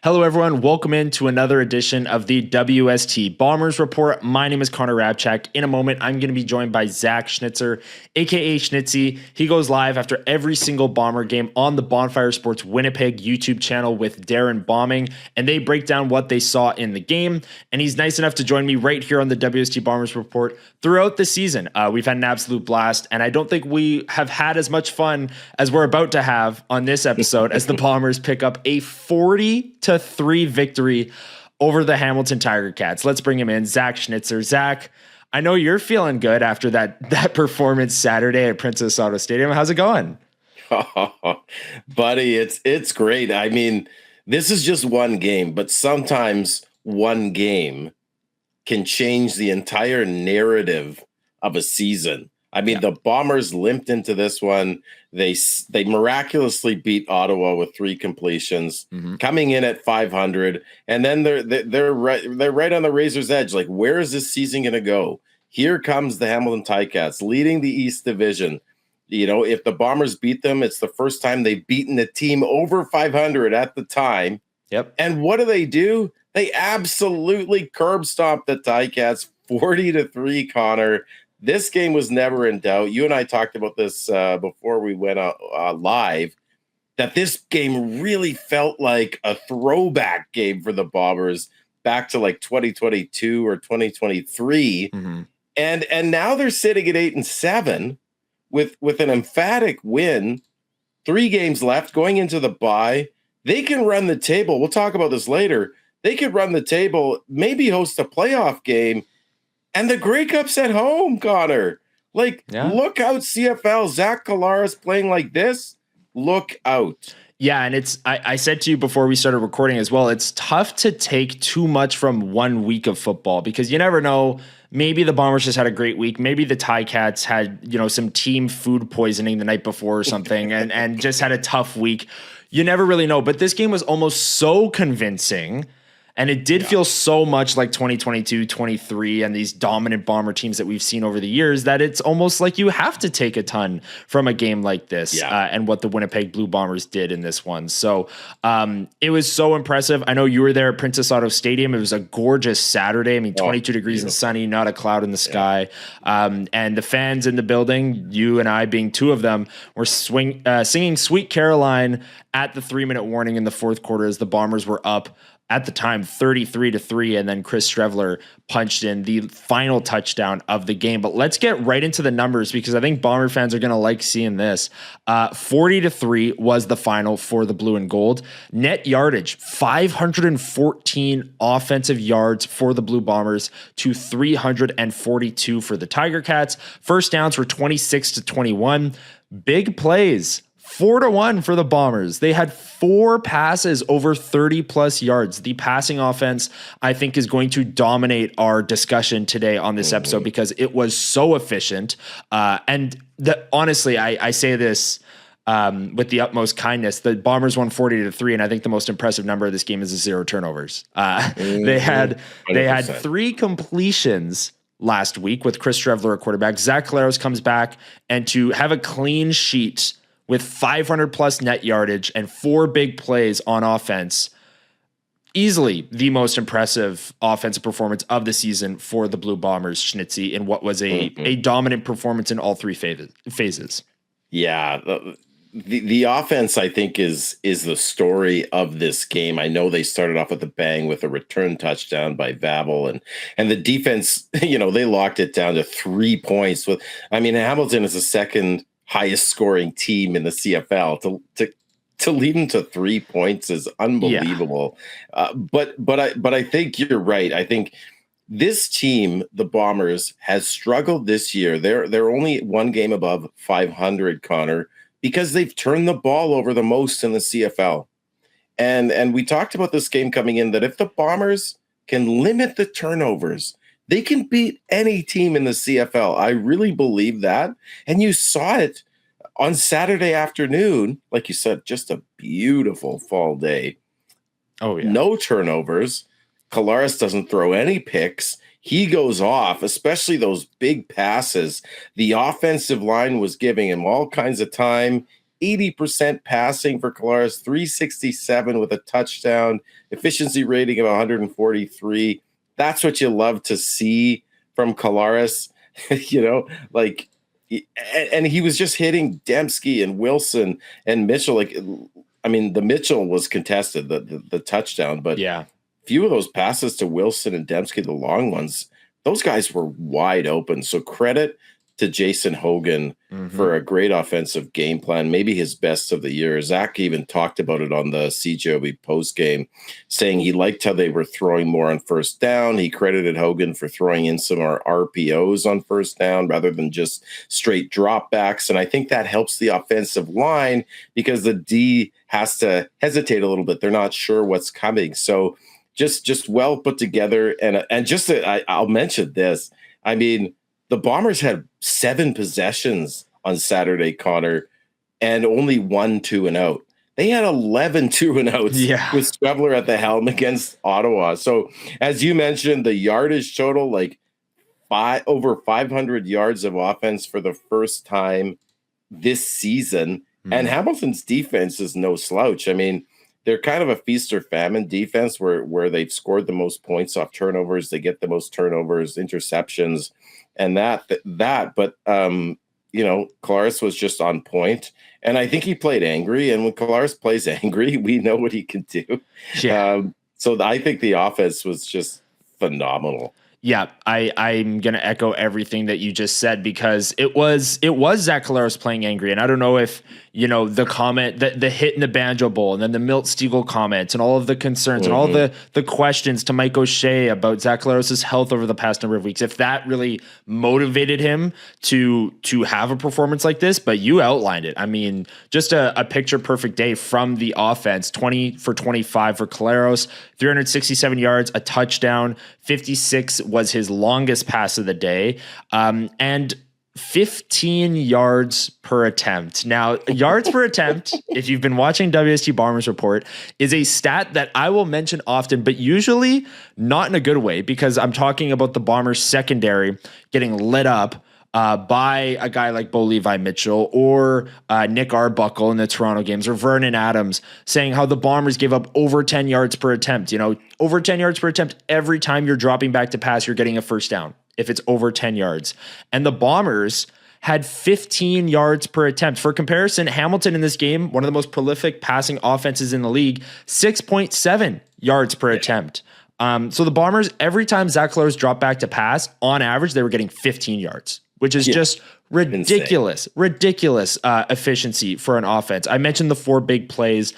Hello, everyone. Welcome into another edition of the WST Bombers Report. My name is Connor Hrabchak. In a moment, I'm going to be joined by Zach Schnitzer, aka Schnitzy. He goes live after every single Bomber game on the Bonfire Sports Winnipeg YouTube channel with Darren Bombing, and they break down what they saw in the game. And he's nice enough to join me right here on the WST Bombers Report throughout the season. We've had an absolute blast, and I don't think we have had as much fun as we're about to have on this episode as the Bombers pick up a 40-3 victory over the Hamilton Tiger Cats. Let's bring him in, Zach Schnitzer. Zach, I know you're feeling good after that performance Saturday at Princess Auto Stadium. How's it going? Buddy, it's great. I mean, this is just one game, but sometimes one game can change the entire narrative of a season. I mean, the Bombers limped into this one. They miraculously beat Ottawa with 3 completions, coming in at 500, and then they're right on the razor's edge. Like, where is this season going to go? Here comes the Hamilton Ticats leading the East Division. You know, if the Bombers beat them, it's the first time they've beaten a team over 500 at the time. Yep. And what do? They absolutely curb stomped the Ticats 40-3, Connor. This game was never in doubt. You and I talked about this before we went live, that this game really felt like a throwback game for the Bombers back to like 2022 or 2023. And now they're sitting at 8-7 with an emphatic win, 3 games left going into the bye. They can run the table. We'll talk about this later. They could run the table, maybe host a playoff game. And the Grey Cup's at home, Connor. Look out, CFL. Zach Collaros playing like this. Look out. Yeah, and I said to you before we started recording as well, it's tough to take too much from 1 week of football because you never know. Maybe the Bombers just had a great week. Maybe the Ticats had, some team food poisoning the night before or something and just had a tough week. You never really know. But this game was almost so convincing. And it did feel so much like 2022, 23, and these dominant Bomber teams that we've seen over the years that it's almost like you have to take a ton from a game like this and what the Winnipeg Blue Bombers did in this one. So it was so impressive. I know you were there at Princess Auto Stadium. It was a gorgeous Saturday. I mean, 22 degrees and sunny, not a cloud in the sky. And the fans in the building, you and I being 2 of them, were singing Sweet Caroline at the 3-minute warning in the fourth quarter as the Bombers were up at the time 33-3, and then Chris Streveler punched in the final touchdown of the game. But let's get right into the numbers because I think Bomber fans are going to like seeing this. 40-3 was the final for the blue and gold. Net yardage, 514 offensive yards for the Blue Bombers to 342 for the Tiger Cats. First downs were 26-21. Big plays, 4-1 for the Bombers. They had 4 passes over 30+ yards. The passing offense, I think, is going to dominate our discussion today on this episode because it was so efficient. Honestly, I say this with the utmost kindness. The Bombers won 40-3, and I think the most impressive number of this game is the 0 turnovers. They had 3 completions last week with Chris Streveler at quarterback. Zach Collaros comes back, and to have a clean sheet with 500+ net yardage and 4 big plays on offense, easily the most impressive offensive performance of the season for the Blue Bombers, Schnitzy, in what was a dominant performance in all 3 phases. Yeah, the offense, I think, is the story of this game. I know they started off with a bang with a return touchdown by Vaval, and the defense, they locked it down to 3 points. Hamilton is the second highest scoring team in the CFL. To lead them to 3 points is unbelievable. But I think you're right. I think this team, the Bombers, has struggled this year. They're only 1 game above 500, Connor, because they've turned the ball over the most in the CFL. And we talked about this game coming in that if the Bombers can limit the turnovers, they can beat any team in the CFL. I really believe that. And you saw it on Saturday afternoon. Like you said, just a beautiful fall day. Oh, yeah. No turnovers. Collaros doesn't throw any picks. He goes off, especially those big passes. The offensive line was giving him all kinds of time 80% passing for Collaros, 367 with a touchdown, efficiency rating of 143. That's what you love to see from Collaros, like, and he was just hitting Demski and Wilson and Mitchell. Like, I mean, the Mitchell was contested, the touchdown, but yeah, few of those passes to Wilson and Demski, the long ones, those guys were wide open. So credit to Jason Hogan for a great offensive game plan, maybe his best of the year. Zach even talked about it on the CJOB post game, saying he liked how they were throwing more on first down. He credited Hogan for throwing in some more RPOs on first down rather than just straight dropbacks. And I think that helps the offensive line because the D has to hesitate a little bit. They're not sure what's coming. So just well put together. And just I'll mention this. I mean, the Bombers had 7 possessions on Saturday, Connor, and only 1 2-and-out. They had 11 2-and-outs with Streveler at the helm against Ottawa. So, as you mentioned, the yardage total, like over 500 yards of offense for the first time this season. And Hamilton's defense is no slouch. I mean, they're kind of a feast or famine defense where they've scored the most points off turnovers. They get the most turnovers, interceptions, and that. But Collaros was just on point, and I think he played angry. And when Collaros plays angry, we know what he can do. Yeah. So I think the offense was just phenomenal. Yeah, I'm going to echo everything that you just said because it was Zach Collaros playing angry. And I don't know if, the comment, the hit in the Banjo Bowl and then the Milt Stegall comments and all of the concerns and all the questions to Mike O'Shea about Zach Collaros' health over the past number of weeks, if that really motivated him to have a performance like this. But you outlined it. I mean, just a picture perfect day from the offense. 20 for 25 for Collaros, 367 yards, a touchdown, 56 was his longest pass of the day, and 15 yards per attempt. Now, yards per attempt, if you've been watching WST Bombers Report, is a stat that I will mention often, but usually not in a good way, because I'm talking about the Bombers secondary getting lit up by a guy like Levi Mitchell or Nick Arbuckle in the Toronto games, or Vernon Adams, saying how the Bombers give up over 10 yards per attempt. Over 10 yards per attempt, every time you're dropping back to pass, you're getting a first down if it's over 10 yards. And the Bombers had 15 yards per attempt. For comparison, Hamilton in this game, one of the most prolific passing offenses in the league, 6.7 yards per attempt. So the Bombers, every time Zach Collaros dropped back to pass, on average, they were getting 15 yards. Which is just ridiculous efficiency for an offense. I mentioned the 4 big plays.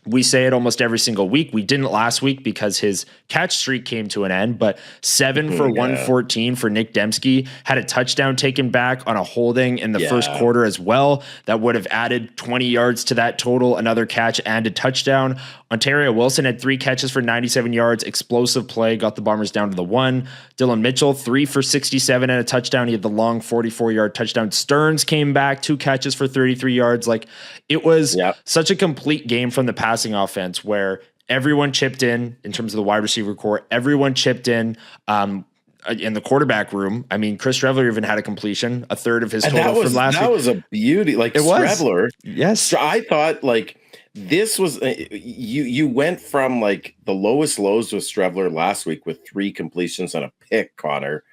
We say it almost every single week. We didn't last week because his catch streak came to an end, but 7 for 114 for Nic Demski, had a touchdown taken back on a holding in the first quarter as well. That would have added 20 yards to that total, another catch and a touchdown. Ontaria Wilson had 3 catches for 97 yards. Explosive play, got the Bombers down to the 1. Dillon Mitchell, 3 for 67 and a touchdown. He had the long 44-yard touchdown. Stearns came back, 2 catches for 33 yards. Like, it was such a complete game from the passing offense where everyone chipped in terms of the wide receiver core. Everyone chipped in the quarterback room. I mean, Chris Streveler even had a completion, a third of his total from last week. That was a beauty. Like, Streveler. Yes. I thought, like, this was you went from like the lowest lows with Streveler last week with 3 completions and a pick, Connor,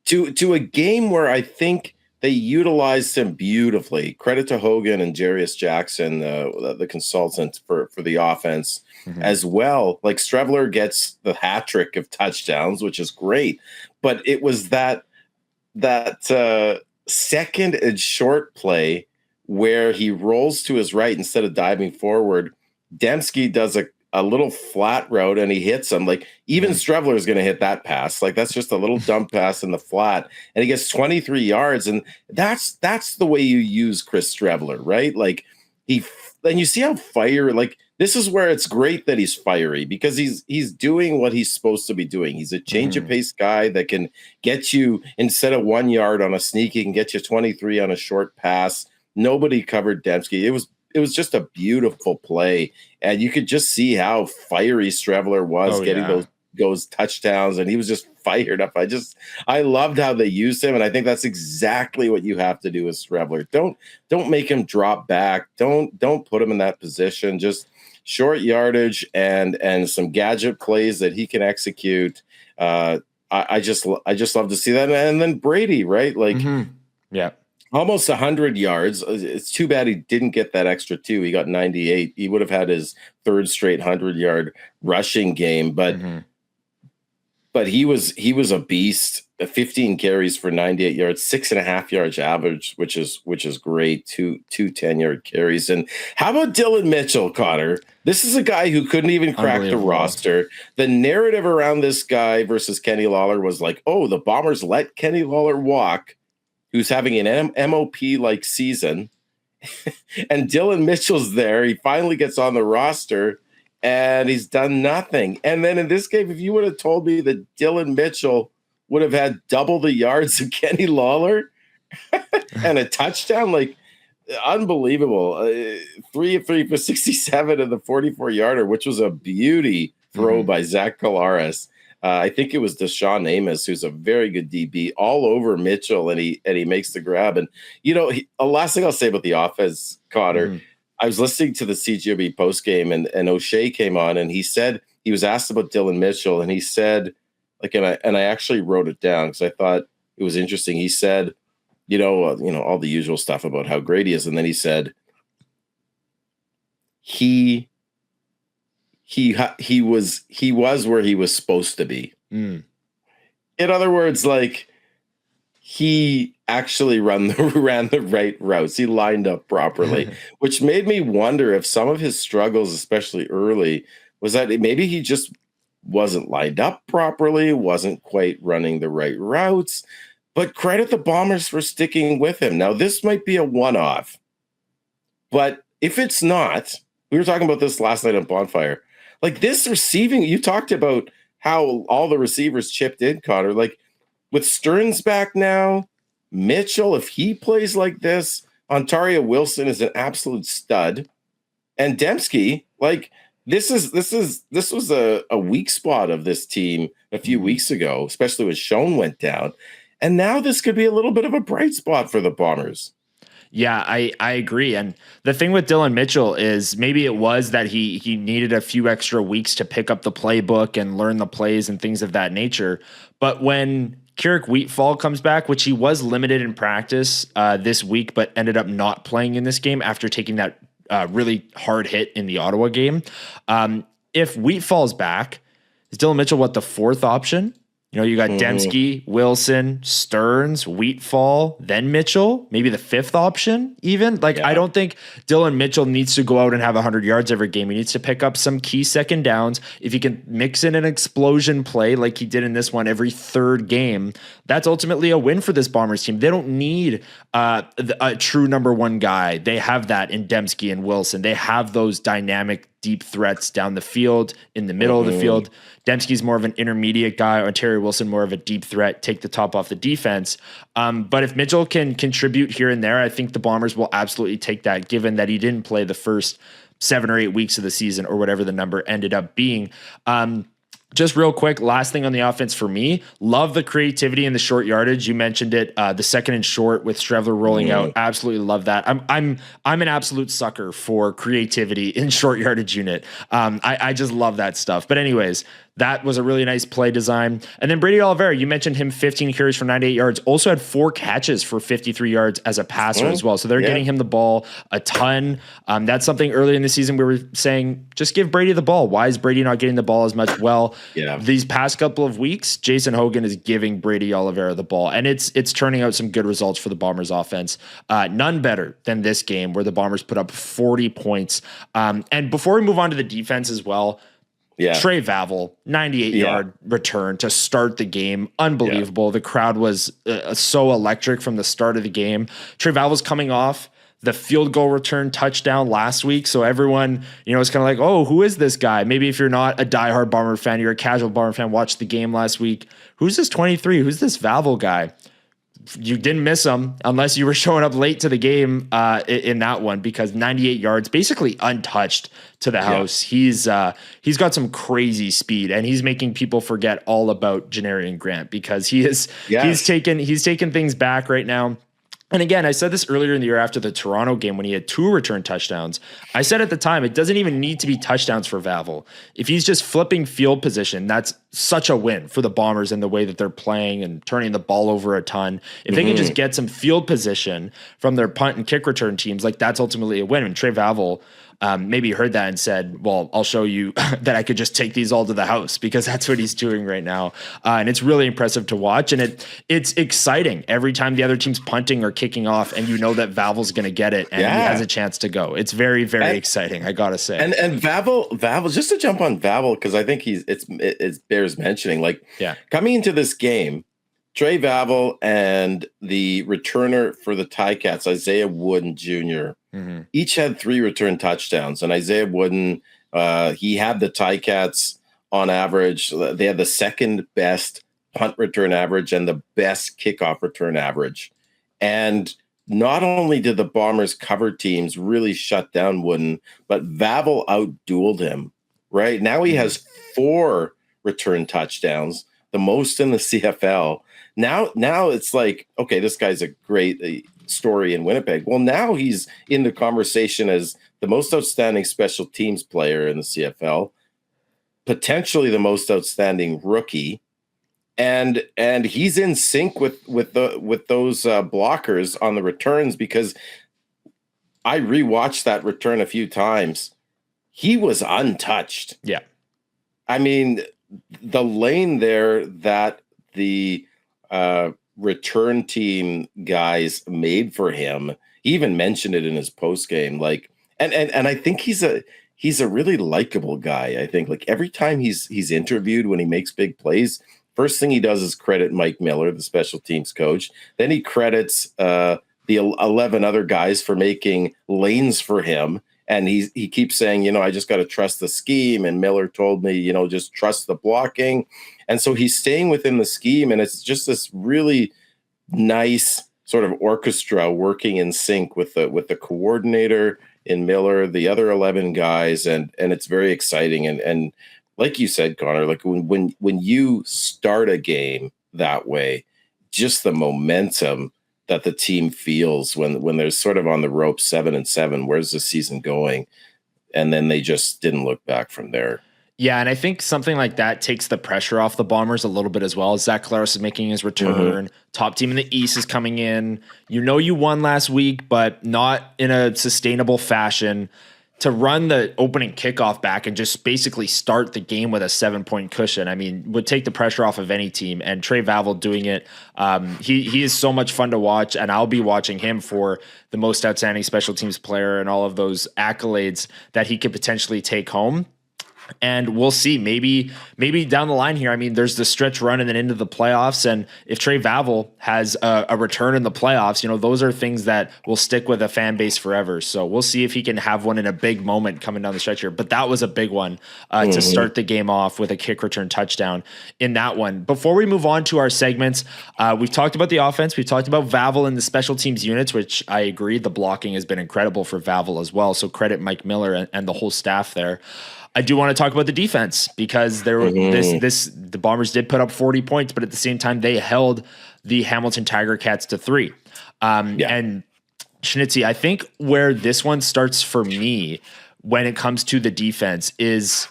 to a game where I think they utilized him beautifully. Credit to Hogan and Jarius Jackson, the consultant for the offense as well. Like, Streveler gets the hat trick of touchdowns, which is great, but it was that second and short play where he rolls to his right instead of diving forward. Demski does a little flat route and he hits him. Like, even Streveler is going to hit that pass. Like, that's just a little dump pass in the flat, and he gets 23 yards. And that's the way you use Chris Streveler, right? Like, and you see how fire, like, this is where it's great that he's fiery, because he's doing what he's supposed to be doing. He's a change of pace guy that can get you, instead of 1 yard on a sneak, he can get you 23 on a short pass. Nobody covered Demski. It was just a beautiful play, and you could just see how fiery Streveler was goes touchdowns, and he was just fired up. I loved how they used him, and I think that's exactly what you have to do with Streveler. Don't make him drop back. Don't put him in that position. Just short yardage and some gadget plays that he can execute. I just love to see that. And then Brady, right? Like, yeah, almost 100 yards. It's too bad he didn't get that extra 2. He got 98. He would have had his third straight 100-yard rushing game, but he was a beast. 15 carries for 98 yards, 6.5 yards average, which is great. Two 10-yard carries. And how about Dillon Mitchell, Connor? This is a guy who couldn't even crack the roster. The narrative around this guy versus Kenny Lawler was like, oh, the Bombers let Kenny Lawler walk, who's having an MOP-like season. And Dillon Mitchell's there. He finally gets on the roster, and he's done nothing. And then in this game, if you would have told me that Dillon Mitchell would have had double the yards of Kenny Lawler and a touchdown, like, unbelievable. 3 of 3 for 67 in the 44-yarder, which was a beauty throw by Zach Collaros. I think it was Deshaun Amos, who's a very good DB, all over Mitchell, and he makes the grab. And, last thing I'll say about the offense, Connor, I was listening to the CGOB postgame, and O'Shea came on, and he said, he was asked about Dillon Mitchell, and he said, like, and I actually wrote it down because I thought it was interesting. He said, all the usual stuff about how great he is. And then he said, he was where he was supposed to be. In other words, like, he actually ran the right routes. He lined up properly, which made me wonder if some of his struggles, especially early, was that maybe he just wasn't lined up properly, wasn't quite running the right routes. But credit the Bombers for sticking with him. Now, this might be a one-off, but if it's not, we were talking about this last night on Bonfire, like, this receiving, you talked about how all the receivers chipped in, Connor, like, with Stearns back now, Mitchell, if he plays like this, Ontaria Wilson is an absolute stud. And Demski, like, this was a weak spot of this team a few weeks ago, especially when Schoen went down. And now this could be a little bit of a bright spot for the Bombers. Yeah, I agree. And the thing with Dillon Mitchell is maybe it was that he needed a few extra weeks to pick up the playbook and learn the plays and things of that nature. But when Keurig Wheatfall comes back, which he was limited in practice this week, but ended up not playing in this game after taking that really hard hit in the Ottawa game. If Wheatfall's back, is Dillon Mitchell the fourth option? You got Demski, Wilson, Stearns, Wheatfall, then Mitchell, maybe the fifth option even. Like, I don't think Dillon Mitchell needs to go out and have 100 yards every game. He needs to pick up some key second downs. If he can mix in an explosion play like he did in this one every third game, that's ultimately a win for this Bombers team. They don't need a true number one guy. They have that in Demski and Wilson. They have those dynamic deep threats down the field, in the middle of the field. Demski's more of an intermediate guy. Ontario Wilson more of a deep threat, take the top off the defense. But if Mitchell can contribute here and there, I think the Bombers will absolutely take that, given that he didn't play the first 7 or 8 weeks of the season or whatever the number ended up being. Just real quick, last thing on the offense for me, love the creativity in the short yardage. You mentioned it, the second and short with Streveler rolling out. Absolutely love that. I'm an absolute sucker for creativity in short yardage unit. I just love that stuff. But anyways, that was a really nice play design. And then Brady Oliveira, you mentioned him 15 carries for 98 yards, also had 4 catches for 53 yards as a passer as well. So they're getting him the ball a ton. That's something early in the season we were saying, just give Brady the ball. Why is Brady not getting the ball as much? Well, these past couple of weeks, Jason Hogan is giving Brady Oliveira the ball, and it's turning out some good results for the Bombers offense. None better than this game where the Bombers put up 40 points. And before we move on to the defense as well, Trey Vaval, 98-yard return to start the game. Unbelievable. The crowd was so electric from the start of the game. Trey Vaval's coming off the field goal return touchdown last week. So everyone, is kind of like, oh, who is this guy? Maybe if you're not a diehard Bomber fan, you're a casual Bomber fan, watched the game last week. Who's this 23? Who's this Vaval guy? you didn't miss him unless you were showing up late to the game in that one, because 98 yards, basically untouched to the house. He's got some crazy speed, and he's making people forget all about Janarian Grant, because he's taken things back right now. And again, I said this earlier in the year after the Toronto game when he had 2 return touchdowns. I said at the time, it doesn't even need to be touchdowns for Vaval. If he's just flipping field position, that's such a win for the Bombers and the way that they're playing and turning the ball over a ton. If they can just get some field position from their punt and kick return teams, like, that's ultimately a win. And Trey Vaval maybe heard that and said, well, I'll show you that I could just take these all to the house, because that's what he's doing right now. And it's really impressive to watch. And it's exciting every time the other team's punting or kicking off, and you know that Vaval's going to get it and he has a chance to go. It's very, very exciting, I got to say. And Vaval, just to jump on Vaval, because I think it bears mentioning, like, coming into this game, Trey Vaval and the returner for the Ticats, Isaiah Wooden Jr., each had 3 return touchdowns. And Isaiah Wooden, he had the Ticats on average. They had the second best punt return average and the best kickoff return average. And not only did the Bombers cover teams really shut down Wooden, but Vaval outdueled him. Right now he has 4 return touchdowns, the most in the CFL. Now it's like, okay, this guy's a great story in Winnipeg. Well, now he's in the conversation as the most outstanding special teams player in the CFL, potentially the most outstanding rookie, and he's in sync with those blockers on the returns, because I rewatched that return a few times. He was untouched. Yeah, I mean, the lane there that the return team guys made for him, he even mentioned it in his post game, like, and I think he's a really likable guy. I think, like, every time he's interviewed, when he makes big plays, first thing he does is credit Mike Miller, the special teams coach. Then he credits the 11 other guys for making lanes for him. And he keeps saying, I just got to trust the scheme. And Miller told me, just trust the blocking. And so he's staying within the scheme. And it's just this really nice sort of orchestra working in sync with the coordinator in Miller, the other 11 guys. And it's very exciting. And like you said, Connor, like when you start a game that way, just the momentum that the team feels when they're sort of on the rope 7-7, where's the season going? And then they just didn't look back from there. Yeah, and I think something like that takes the pressure off the Bombers a little bit as well. Zach Collaros is making his return. Top team in the East is coming in. You won last week, but not in a sustainable fashion. To run the opening kickoff back and just basically start the game with a 7-point cushion, I mean, would take the pressure off of any team. And Trey Vaval doing it, he is so much fun to watch, and I'll be watching him for the most outstanding special teams player and all of those accolades that he could potentially take home. And we'll see, maybe down the line here. I mean, there's the stretch run and then into the playoffs. And if Trey Vaval has a return in the playoffs, those are things that will stick with a fan base forever. So we'll see if he can have one in a big moment coming down the stretch here. But that was a big one to start the game off with a kick return touchdown in that one. Before we move on to our segments, we've talked about the offense. We've talked about Vaval and the special teams units, which I agree, the blocking has been incredible for Vaval as well. So credit Mike Miller and the whole staff there. I do want to talk about the defense, because there were the Bombers did put up 40 points, but at the same time they held the Hamilton Tiger Cats to 3. And Schnitzy, I think where this one starts for me when it comes to the defense is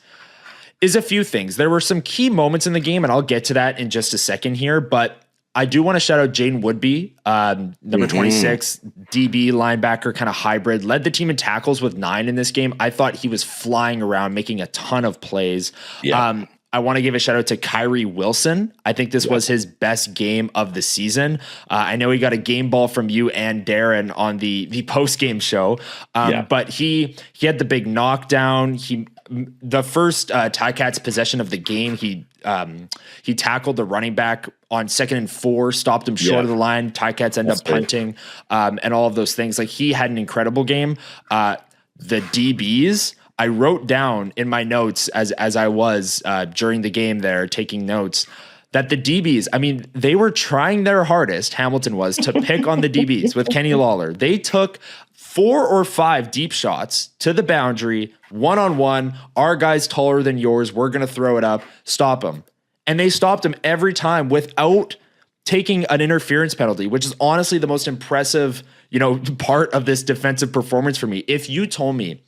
a few things. There were some key moments in the game, and I'll get to that in just a second here, but I do want to shout out Jaden Woodby, number 26, DB linebacker, kind of hybrid, led the team in tackles with 9 in this game. I thought he was flying around, making a ton of plays. Yeah. I want to give a shout out to Kyrie Wilson. I think this was his best game of the season. I know he got a game ball from you and Darren on the post-game show, but he had the big knockdown. The first Ticats possession of the game, he tackled the running back on 2nd and 4, stopped him short of the line. Ticats end up punting, and all of those things. Like, he had an incredible game. The DBs, I wrote down in my notes as I was during the game there taking notes. that the DBs, I mean, they were trying their hardest, Hamilton was, to pick on the DBs with Kenny Lawler. They took 4 or 5 deep shots to the boundary, one-on-one. Our guy's taller than yours. We're going to throw it up. Stop him. And they stopped him every time without taking an interference penalty, which is honestly the most impressive, part of this defensive performance for me. If you told me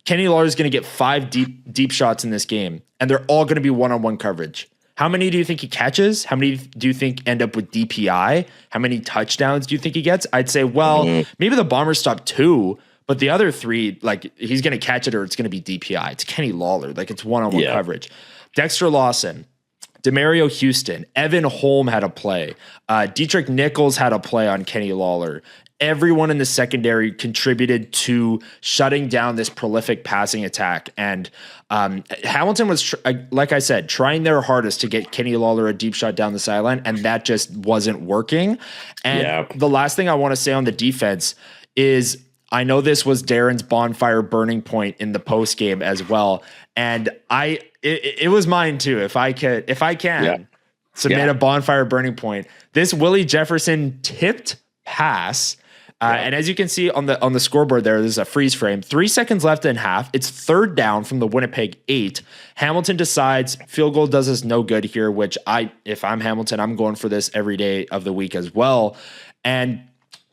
Kenny Lawler is going to get 5 deep shots in this game, and they're all going to be one-on-one coverage, how many do you think he catches? How many do you think end up with DPI? How many touchdowns do you think he gets? I'd say, maybe the Bombers stop 2, but the other 3, like, he's going to catch it or it's going to be DPI. It's Kenny Lawler. Like, it's one-on-one coverage. Dexter Lawson, Demario Houston, Evan Holm had a play. Dietrich Nichols had a play on Kenny Lawler. Everyone in the secondary contributed to shutting down this prolific passing attack. And Hamilton was, like I said, trying their hardest to get Kenny Lawler a deep shot down the sideline, and that just wasn't working. And the last thing I want to say on the defense is, I know this was Darren's bonfire burning point in the post game as well. And it was mine too. If I can submit a bonfire burning point, this Willie Jefferson tipped pass. And as you can see on the scoreboard there's a freeze frame. 3 seconds left in half. It's 3rd down from the Winnipeg 8. Hamilton decides field goal does us no good here, which if I'm Hamilton, I'm going for this every day of the week as well. And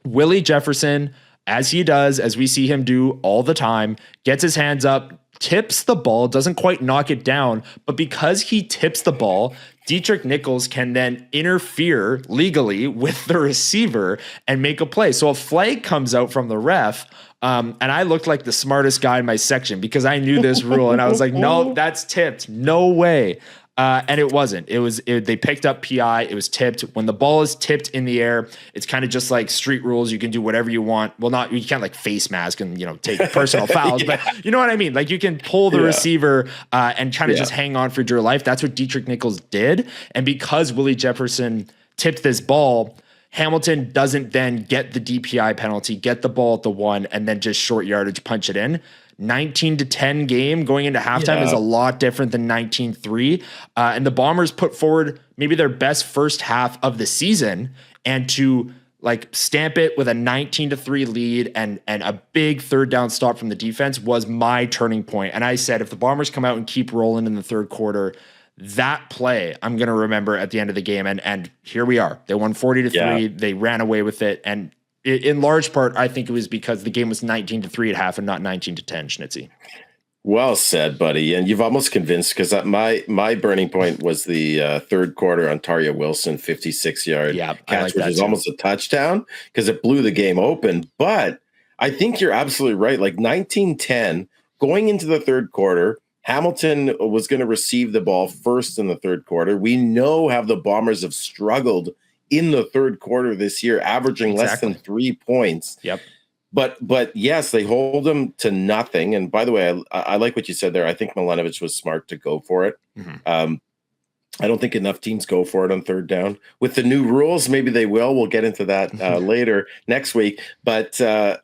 Willie Jefferson, as he does, as we see him do all the time, gets his hands up, tips the ball, doesn't quite knock it down, but because he tips the ball, Dietrich Nichols can then interfere legally with the receiver and make a play. So a flag comes out from the ref, and I looked like the smartest guy in my section because I knew this rule, and I was like, no, that's tipped. No way. And it wasn't. They picked up PI. It was tipped. When the ball is tipped in the air, it's kind of just like street rules. You can do whatever you want. Well, you can't like face mask and take personal fouls, but you know what I mean. Like you can pull the receiver and kind of just hang on for dear life. That's what Dietrich Nichols did. And because Willie Jefferson tipped this ball, Hamilton doesn't then get the DPI penalty, get the ball at the 1, and then just short yardage punch it in. 19-10 game going into halftime is a lot different than 19-3. And the Bombers put forward maybe their best first half of the season, and to like stamp it with a 19-3 lead and a big 3rd down stop from the defense was my turning point. And I said, if the Bombers come out and keep rolling in the 3rd quarter, that play I'm going to remember at the end of the game. And here we are. They won 40-3. They ran away with it. And in large part, I think it was because the game was 19-3 at half and not 19-10, Schnitzy. Well said, buddy. And you've almost convinced, because my burning point was the 3rd quarter Ontaria Wilson 56-yard catch, which is almost a touchdown because it blew the game open. But I think you're absolutely right. Like 19-10, going into the 3rd quarter, Hamilton was going to receive the ball first in the 3rd quarter. We know how the Bombers have struggled in the 3rd quarter this year, averaging less than 3 points. Yep. But yes, they hold them to nothing. And by the way, I like what you said there. I think Milanovic was smart to go for it. Mm-hmm. I don't think enough teams go for it on 3rd down. With the new rules, maybe they will. We'll get into that later next week. But and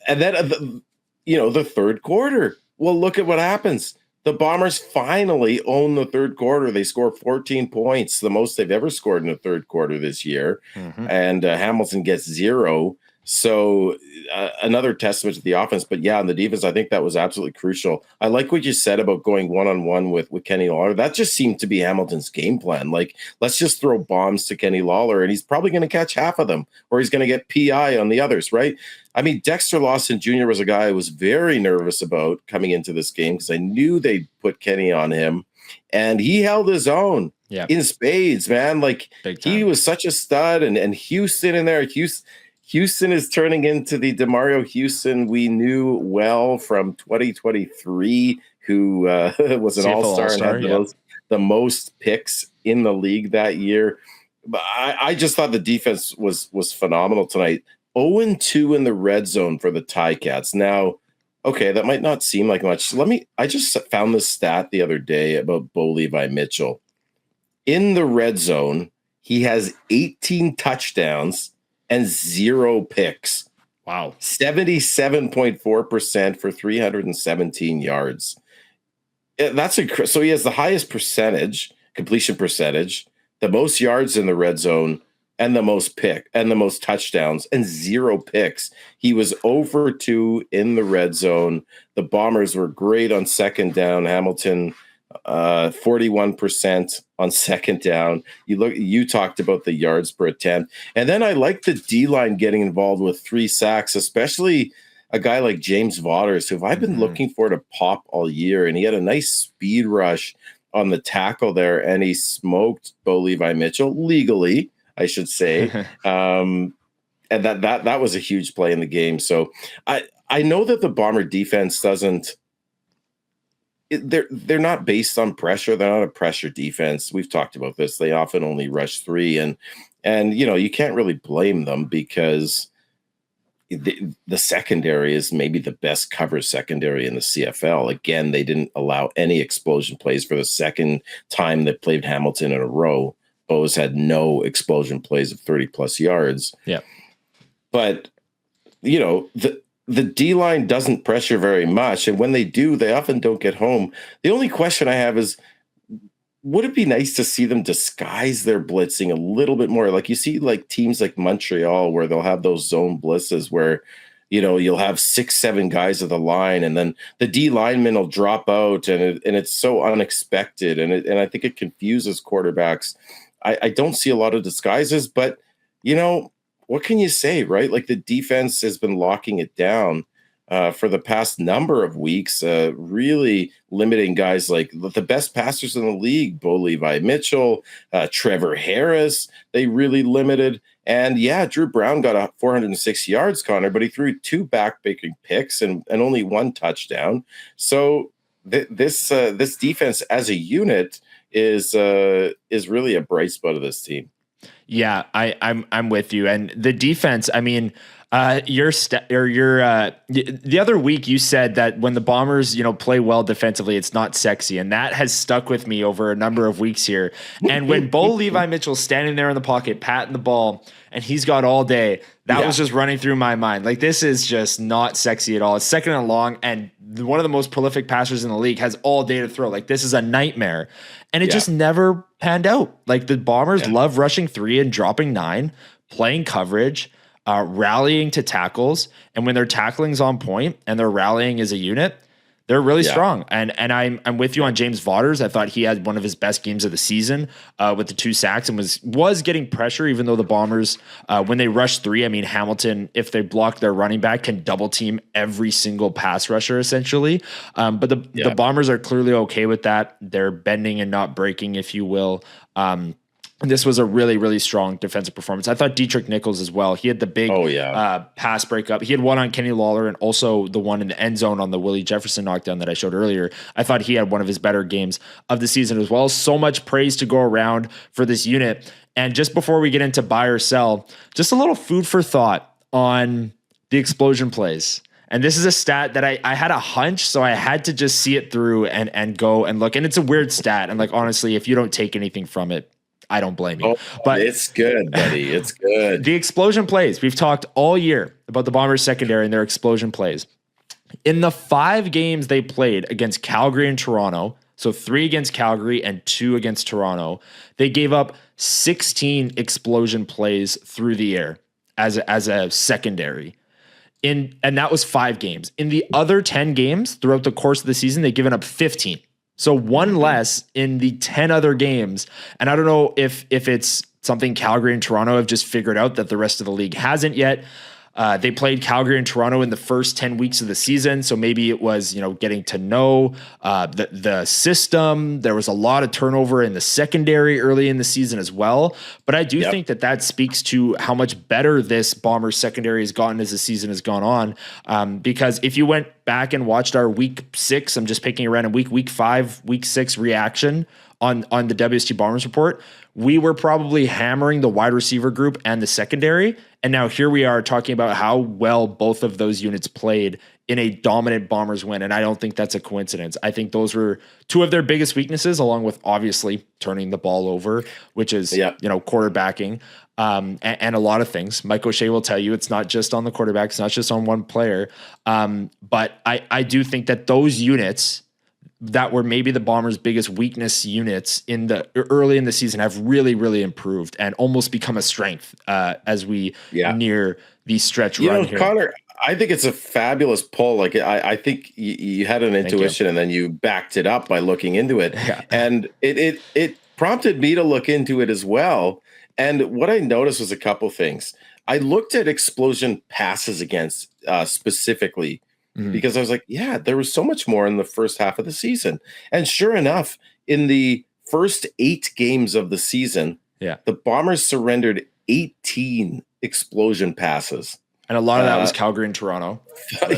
then the 3rd quarter. Well, look at what happens. The Bombers finally own the 3rd quarter. They score 14 points, the most they've ever scored in the 3rd quarter this year. Mm-hmm. And Hamilton gets 0. So another testament to the offense. But yeah, on the defense, I think that was absolutely crucial. I like what you said about going one-on-one with Kenny Lawler. That just seemed to be Hamilton's game plan. Like, let's just throw bombs to Kenny Lawler, and he's probably going to catch half of them, or he's going to get PI on the others, right? I mean, Dexter Lawson Jr. was a guy I was very nervous about coming into this game because I knew they'd put Kenny on him, and he held his own in spades, man. Like, he was such a stud, and Houston in there. Houston is turning into the DeMario Houston we knew well from 2023, who was an all-star and had the most picks in the league that year. But I just thought the defense was phenomenal tonight. 0-2 in the red zone for the Ticats. Now, okay, that might not seem like much. I just found this stat the other day about Levi Mitchell. In the red zone, he has 18 touchdowns and 0 picks. Wow. 77.4% for 317 yards. So he has the highest completion percentage the most yards in the red zone and the most touchdowns and 0 picks. He was over 2 in the red zone. The Bombers were great on second down. Hamilton 41% on second down. You talked about the yards per attempt. And then I like the D-line getting involved with 3 sacks, especially a guy like James Vaughters, who I've been looking for to pop all year. And he had a nice speed rush on the tackle there, and he smoked Bo Levi Mitchell legally, I should say. And that was a huge play in the game. So I know that the Bomber defense doesn't. They're not based on pressure. They're not a pressure defense. We've talked about this. They often only rush 3, and you can't really blame them because the secondary is maybe the best cover secondary in the CFL. Again, they didn't allow any explosion plays for the second time they played Hamilton in a row. Bows had no explosion plays of 30 plus yards. Yeah. But, the D-line doesn't pressure very much. And when they do, they often don't get home. The only question I have is, would it be nice to see them disguise their blitzing a little bit more? Like you see like teams like Montreal where they'll have those zone blitzes where, you'll have 6-7 guys at the line and then the D lineman will drop out and it's so unexpected. And I think it confuses quarterbacks. I don't see a lot of disguises, but what can you say, right? Like the defense has been locking it down for the past number of weeks, really limiting guys like the best passers in the league, Bo Levi Mitchell, Trevor Harris, they really limited. And yeah, Drew Brown got 406 yards, Connor, but he threw 2 back-breaking picks and only 1 touchdown. So this defense as a unit is really a bright spot of this team. Yeah, I'm with you. And the defense, I mean, the other week you said that when the Bombers, play well defensively, it's not sexy. And that has stuck with me over a number of weeks here. And when Bo Levi Mitchell's standing there in the pocket, patting the ball, and he's got all day, that was just running through my mind. Like, this is just not sexy at all. It's second and long, and one of the most prolific passers in the league has all day to throw. Like, this is a nightmare. And it just never panned out. Like, the Bombers love rushing 3 and dropping 9, playing coverage, rallying to tackles. And when their tackling's on point and they're rallying as a unit, they're really strong. And I'm with you on James Vaughters. I thought he had one of his best games of the season with the 2 sacks and was getting pressure, even though the Bombers, when they rush 3, I mean, Hamilton, if they block their running back, can double team every single pass rusher essentially. But the Bombers are clearly okay with that. They're bending and not breaking, if you will. This was a really, really strong defensive performance. I thought Dietrich Nichols as well. He had the big pass breakup. He had one on Kenny Lawler and also the one in the end zone on the Willie Jefferson knockdown that I showed earlier. I thought he had one of his better games of the season as well. So much praise to go around for this unit. And just before we get into buy or sell, just a little food for thought on the explosion plays. And this is a stat that I had a hunch, so I had to just see it through and go and look. And it's a weird stat. And like, honestly, if you don't take anything from it, I don't blame you. But it's good, buddy. It's good. The explosion plays. We've talked all year about the Bombers secondary and their explosion plays. In the 5 games they played against Calgary and Toronto, so 3 against Calgary and 2 against Toronto, they gave up 16 explosion plays through the air as a secondary. And that was 5 games. In the other 10 games throughout the course of the season, they've given up 15. So 1 less in the 10 other games. And I don't know if it's something Calgary and Toronto have just figured out that the rest of the league hasn't yet. They played Calgary and Toronto in the first 10 weeks of the season. So maybe it was, getting to know the system. There was a lot of turnover in the secondary early in the season as well. But I do think that speaks to how much better this Bombers secondary has gotten as the season has gone on. Because if you went back and watched our week 6, I'm just picking a random week 5, week 6 reaction on the WST Bombers report, we were probably hammering the wide receiver group and the secondary. And now here we are talking about how well both of those units played in a dominant Bombers win. And I don't think that's a coincidence. I think those were 2 of their biggest weaknesses, along with obviously turning the ball over, which is, quarterbacking and a lot of things. Mike O'Shea will tell you it's not just on the quarterback. It's not just on one player. But I do think that those units, that were maybe the Bombers' biggest weakness units in the early in the season have really, really improved and almost become a strength as we near the stretch run here. Connor, I think it's a fabulous poll. Like I think you had an intuition and then you backed it up by looking into it. Yeah. And it prompted me to look into it as well. And what I noticed was a couple things. I looked at explosion passes against specifically because I was like, yeah, there was so much more in the first half of the season. And sure enough, in the first 8 games of the season, the Bombers surrendered 18 explosion passes. And a lot of that was Calgary and Toronto.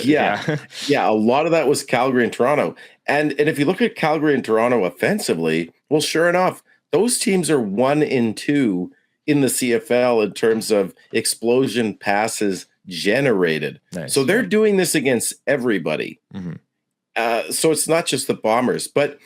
Yeah, a lot of that was Calgary and Toronto. And if you look at Calgary and Toronto offensively, well, sure enough, those teams are 1 and 2 in the CFL in terms of explosion passes generated. Nice. So they're doing this against everybody. So it's not just the Bombers, but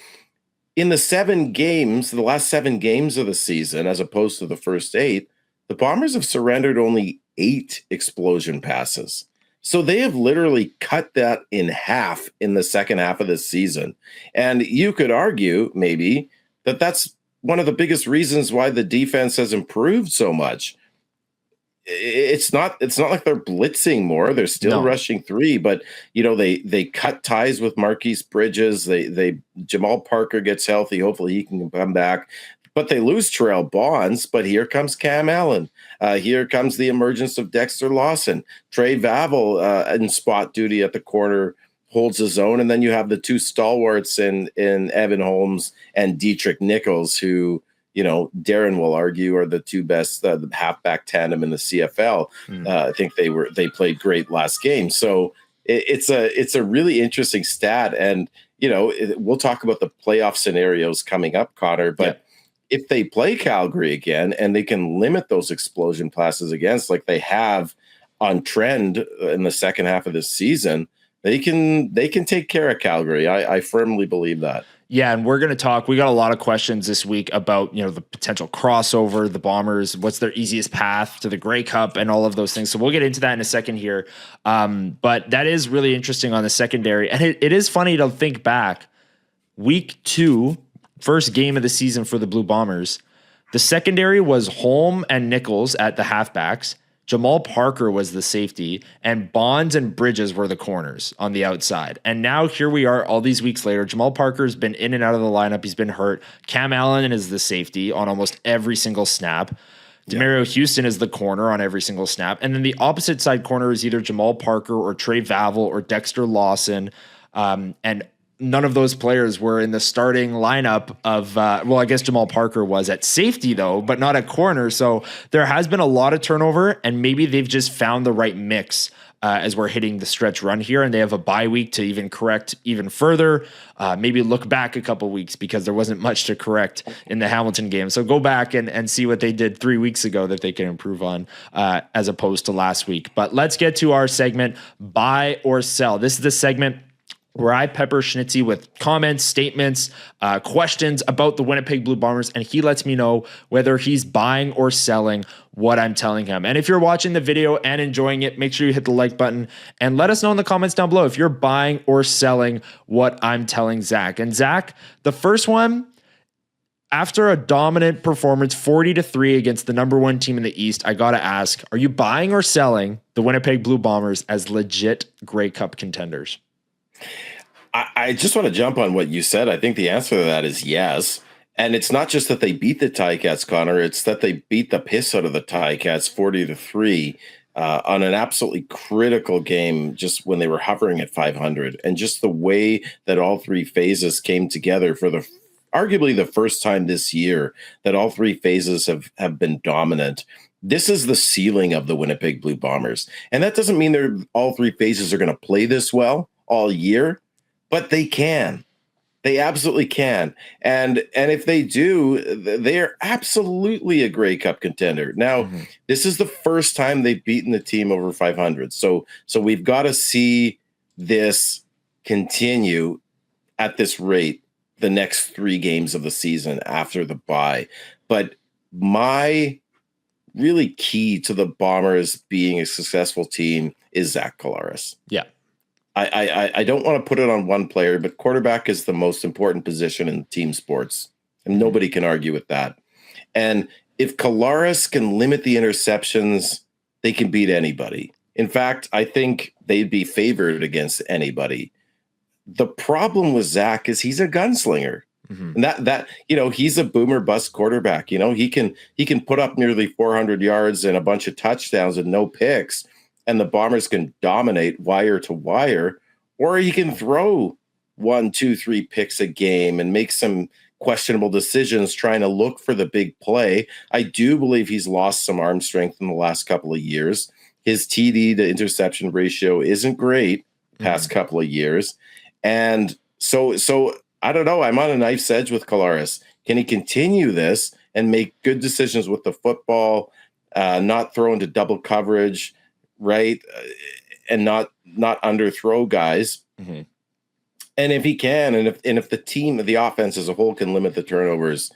in the 7 games, the last 7 games of the season, as opposed to the first 8, the Bombers have surrendered only 8 explosion passes. So they have literally cut that in half in the second half of the season. And you could argue maybe that that's one of the biggest reasons why the defense has improved so much. It's not like they're blitzing more. They're still rushing 3, but they cut ties with Marquise Bridges. They Jamal Parker gets healthy. Hopefully he can come back. But they lose Terrell Bonds. But here comes Cam Allen. Here comes the emergence of Dexter Lawson. Trey Vaval in spot duty at the corner holds his own, and then you have the 2 stalwarts in Evan Holmes and Dietrich Nichols, who Darren will argue are the 2 best the halfback tandem in the CFL. I think they played great last game. So it's a really interesting stat, and we'll talk about the playoff scenarios coming up, Connor, but. If they play Calgary again and they can limit those explosion passes against, like they have on trend in the second half of this season, they can take care of Calgary. I firmly believe that. Yeah, and we're going to talk. We got a lot of questions this week about the potential crossover, the Bombers, what's their easiest path to the Grey Cup, and all of those things. So we'll get into that in a second here. But that is really interesting on the secondary, and it is funny to think back. Week 2. First game of the season for the Blue Bombers. The secondary was Holm and Nichols at the halfbacks. Jamal Parker was the safety, and Bonds and Bridges were the corners on the outside. And now here we are all these weeks later. Jamal Parker's been in and out of the lineup. He's been hurt. Cam Allen is the safety on almost every single snap. Demario Houston is the corner on every single snap. And then the opposite side corner is either Jamal Parker or Trey Vaval or Dexter Lawson. And none of those players were in the starting lineup of, I guess Jamal Parker was at safety though, but not at corner. So there has been a lot of turnover, and maybe they've just found the right mix as we're hitting the stretch run here, and they have a bye week to even correct even further. Maybe look back a couple weeks because there wasn't much to correct in the Hamilton game. So go back and see what they did 3 weeks ago that they can improve on as opposed to last week. But let's get to our segment, Buy or Sell. This is the segment where I pepper Schnitzy with comments, statements, questions about the Winnipeg Blue Bombers, and he lets me know whether he's buying or selling what I'm telling him. And if you're watching the video and enjoying it, make sure you hit the like button and let us know in the comments down below if you're buying or selling what I'm telling Zach. And Zach, the first one, after a dominant performance, 40-3 against the number 1 team in the East, I got to ask, are you buying or selling the Winnipeg Blue Bombers as legit Grey Cup contenders? I just want to jump on what you said. I think the answer to that is yes. And it's not just that they beat the Ticats, Connor. It's that they beat the piss out of the Ticats 40-3 on an absolutely critical game just when they were hovering at 500. And just the way that all 3 phases came together for arguably the first time this year that all 3 phases have been dominant. This is the ceiling of the Winnipeg Blue Bombers. And that doesn't mean all 3 phases are going to play this well all year, but they can. They absolutely can. And if they do, they are absolutely a Grey Cup contender. Now, This is the first time they've beaten the team over 500. So we've got to see this continue at this rate the next 3 games of the season after the bye. But my really key to the Bombers being a successful team is Zach Collaros. Yeah. I don't want to put it on one player, but quarterback is the most important position in team sports, and nobody can argue with that. And if Collaros can limit the interceptions, they can beat anybody. In fact, I think they'd be favored against anybody. The problem with Zach is he's a gunslinger. And that he's a boomer bust quarterback. He can put up nearly 400 yards and a bunch of touchdowns and no picks, and the Bombers can dominate wire to wire, or he can throw 1, 2, 3 picks a game and make some questionable decisions trying to look for the big play. I do believe he's lost some arm strength in the last couple of years. His TD to interception ratio isn't great past couple of years. And so I don't know. I'm on a knife's edge with Collaros. Can he continue this and make good decisions with the football, not throw into double coverage, right? And not underthrow guys. And if he can, and if the team, the offense as a whole can limit the turnovers,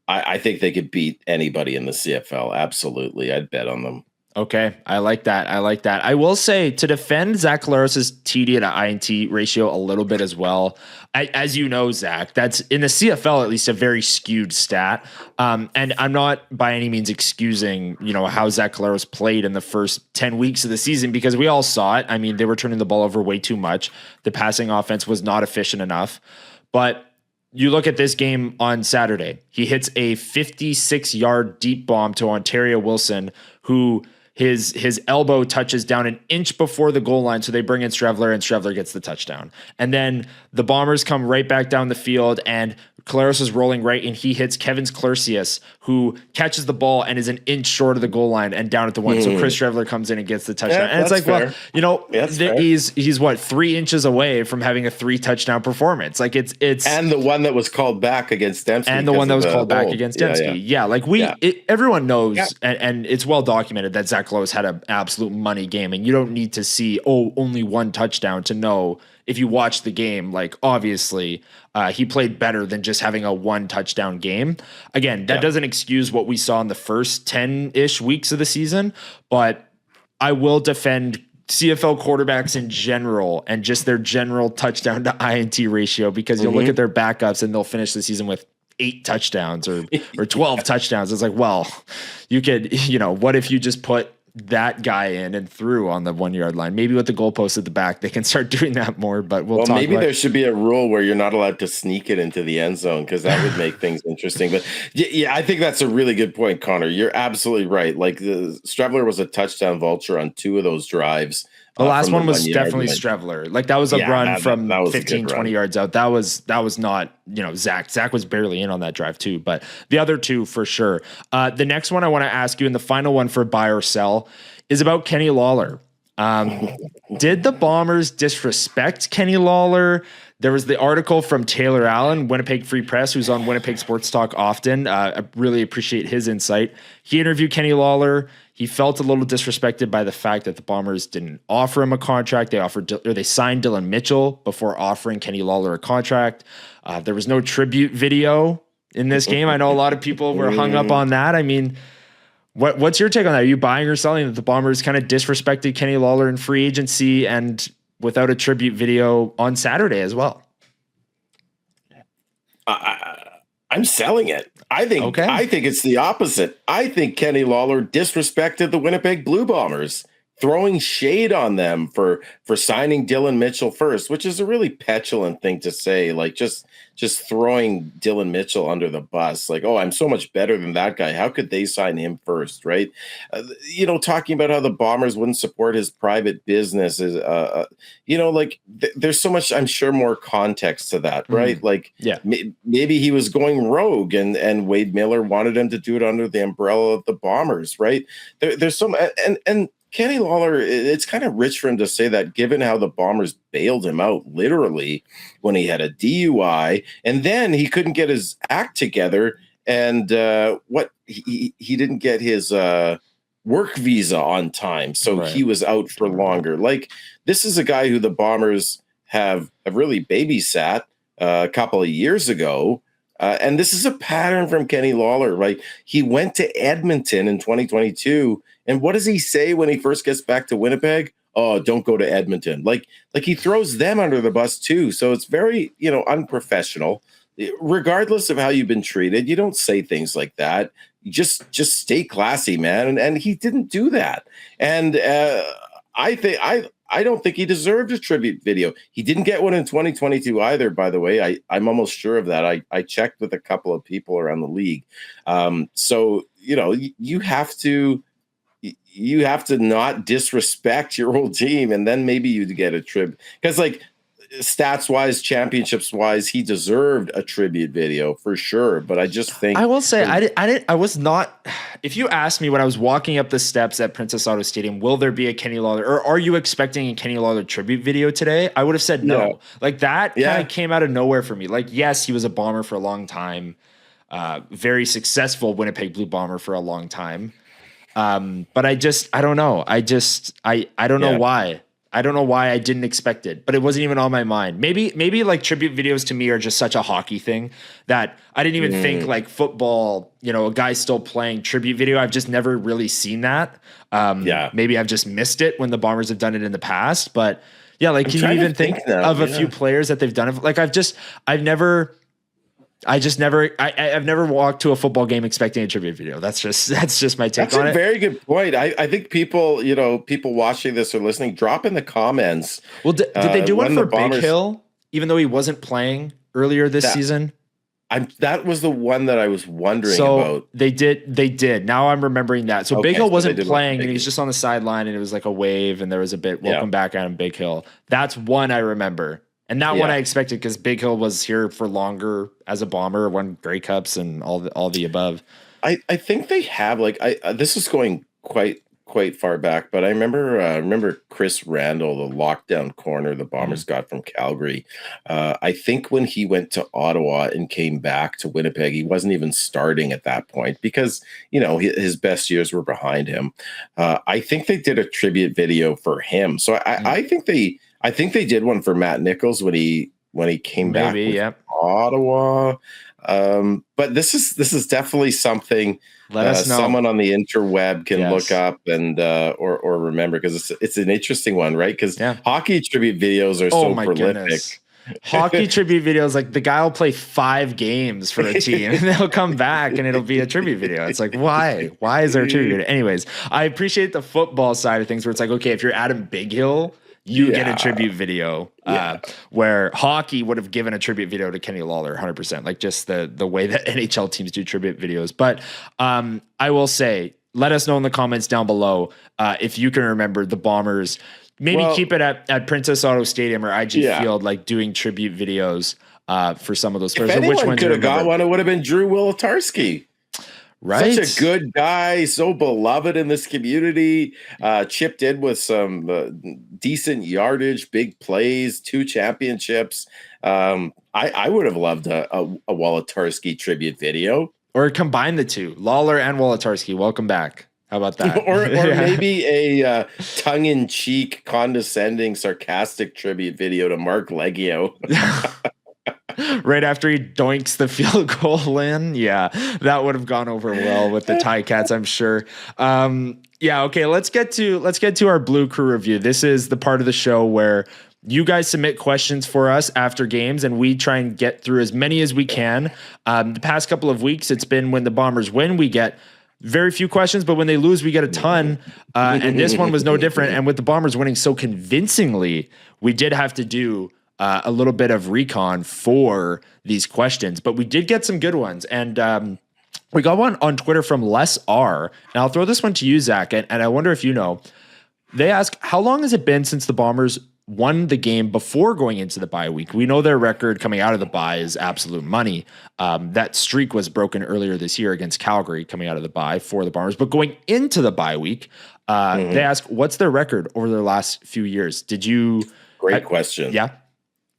I think they could beat anybody in the CFL. Absolutely. I'd bet on them. Okay, I like that. I will say, to defend Zach Collaros' TD to INT ratio a little bit as well. As you know, Zach, that's in the CFL at least a very skewed stat. And I'm not by any means excusing, how Zach Collaros played in the first 10 weeks of the season, because we all saw it. I mean, they were turning the ball over way too much. The passing offense was not efficient enough. But you look at this game on Saturday, he hits a 56-yard deep bomb to Ontaria Wilson, who his elbow touches down an inch before the goal line. So they bring in Streveler, and Streveler gets the touchdown. And then the Bombers come right back down the field, and Collaros is rolling right, and he hits Kevin Clercius, who catches the ball and is an inch short of the goal line and down at the 1. So Chris Streveler comes in and gets the touchdown. And it's like, fair. He's what, 3 inches away from having a 3 touchdown performance. Like it's and the one that was called back against Demski. And the one that was called back against Demski. Yeah, everyone knows, and it's well documented that Zach Collaros had an absolute money game, and you don't need to see only 1 touchdown to know. If you watch the game, like obviously he played better than just having a 1 touchdown game. Again, that doesn't excuse what we saw in the first 10-ish weeks of the season, but I will defend CFL quarterbacks in general and just their general touchdown to INT ratio, because you'll look at their backups and they'll finish the season with 8 touchdowns or 12 touchdowns. It's like, well, you could, what if you just put that guy in and threw on the 1-yard line? Maybe with the goalpost at the back, they can start doing that more, but maybe there should be a rule where you're not allowed to sneak it into the end zone, because that would make things interesting. But yeah, I think that's a really good point, Connor. You're absolutely right. Like the Streveler was a touchdown vulture on 2 of those drives. The last one was definitely Streveler. Like that was a run from 15, 20 yards out. That was not, Zach. Zach was barely in on that drive too, but the other 2 for sure. The next one I want to ask you, and the final one for buy or sell, is about Kenny Lawler. Did the Bombers disrespect Kenny Lawler? There was the article from Taylor Allen, Winnipeg Free Press, who's on Winnipeg Sports Talk often. I really appreciate his insight. He interviewed Kenny Lawler. He felt a little disrespected by the fact that the Bombers didn't offer him a contract. They signed Dillon Mitchell before offering Kenny Lawler a contract. There was no tribute video in this game. I know a lot of people were hung up on that. I mean, what's your take on that? Are you buying or selling that the Bombers kind of disrespected Kenny Lawler in free agency and without a tribute video on Saturday as well? I'm selling it. I think it's the opposite. I think Kenny Lawler disrespected the Winnipeg Blue Bombers, throwing shade on them for signing Dillon Mitchell first, which is a really petulant thing to say. Like just throwing Dillon Mitchell under the bus. Like, oh, I'm so much better than that guy. How could they sign him first, right? Talking about how the Bombers wouldn't support his private business is, there's so much, I'm sure, more context to that, right? Like, maybe he was going rogue, and Wade Miller wanted him to do it under the umbrella of the Bombers, right? There's some, and Kenny Lawler, it's kind of rich for him to say that, given how the Bombers bailed him out literally when he had a DUI, and then he couldn't get his act together, and he didn't get his work visa on time, so he was out for longer. Like, this is a guy who the Bombers have really babysat a couple of years ago. And this is a pattern from Kenny Lawler, right? He went to Edmonton in 2022. And what does he say when he first gets back to Winnipeg? oh, don't go to Edmonton. Like he throws them under the bus too. So it's very, unprofessional. Regardless of how you've been treated, you don't say things like that. You just stay classy, man. And he didn't do that. And I don't think he deserved a tribute video. He didn't get one in 2022 either, by the way. I'm almost sure of that. I checked with a couple of people around the league. So, you have to not disrespect your old team, and then maybe you'd get a tribute. Because stats wise, championships wise, he deserved a tribute video for sure. But I just think I will say I was not. If you asked me when I was walking up the steps at Princess Auto Stadium, will there be a Kenny Lawler, or are you expecting a Kenny Lawler tribute video today? I would have said no. That kind of came out of nowhere for me. Yes, he was a Bomber for a long time, very successful Winnipeg Blue Bomber for a long time. But I don't know. I don't know why. I don't know why I didn't expect it, but it wasn't even on my mind. Maybe tribute videos to me are just such a hockey thing that I didn't even think football, a guy still playing tribute video. I've just never really seen that. Maybe I've just missed it when the Bombers have done it in the past, but can you even think of a few players that they've done it? I've never walked to a football game expecting a tribute video. That's just my take on it. That's a very good point. I think people watching this or listening, drop in the comments. Well, did they do one for Big Hill, even though he wasn't playing earlier this season? That was the one that I was wondering about. They did. Now I'm remembering that. So Big Hill wasn't playing, and he was just on the sideline, and it was like a wave, and there was a bit welcome back on Big Hill. That's one I remember. And that one I expected because Big Hill was here for longer as a Bomber, won Grey Cups and all the above. I think they have this is going quite far back, but I remember Chris Randall, the lockdown corner the Bombers got from Calgary. I think when he went to Ottawa and came back to Winnipeg, he wasn't even starting at that point because his best years were behind him. I think they did a tribute video for him, so I think they did one for Matt Nichols when he came back to Ottawa. But this is definitely something let us know. Someone on the interweb can look up and or remember, because it's an interesting one, right? Because hockey tribute videos are so prolific. Goodness. Hockey tribute videos, the guy will play 5 games for a team and they'll come back and it'll be a tribute video. It's why is there a tribute video? Anyways, I appreciate the football side of things where it's okay, if you're Adam Big Hill, you get a tribute video, where hockey would have given a tribute video to Kenny Lawler 100%, just the way that NHL teams do tribute videos. But I will say, let us know in the comments down below if you can remember the Bombers. Maybe keep it at Princess Auto Stadium or IG Field, doing tribute videos for some of those players. If anyone could have got one, it would have been Drew Wolotarski. Right. Such a good guy, so beloved in this community, chipped in with some decent yardage, big plays, 2 championships. I would have loved a Wolotarski tribute video. Or combine the two, Lawler and Wolotarski. Welcome back. How about that? or maybe a tongue-in-cheek, condescending, sarcastic tribute video to Mark Leggio. Right after he doinks the field goal in. Yeah, that would have gone over well with the Ticats, I'm sure. Okay, let's get to our Blue Crew review. This is the part of the show where you guys submit questions for us after games, and we try and get through as many as we can. The past couple of weeks, it's been when the Bombers win, we get very few questions, but when they lose, we get a ton. And this one was no different. And with the Bombers winning so convincingly, we did have to do a little bit of recon for these questions, but we did get some good ones. And we got one on Twitter from Les R. And I'll throw this one to you, Zach. And I wonder if you know. They ask, how long has it been since the Bombers won the game before going into the bye week? We know their record coming out of the bye is absolute money. That streak was broken earlier this year against Calgary coming out of the bye for the Bombers. But going into the bye week, they ask, what's their record over their last few years? Did you... Great question. Yeah.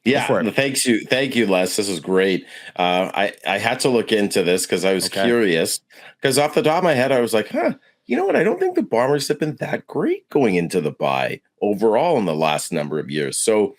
Yeah, thank you, Les. This is great. I had to look into this because I was curious. Because off the top of my head, I was like, you know what? I don't think the Bombers have been that great going into the bye overall in the last number of years. So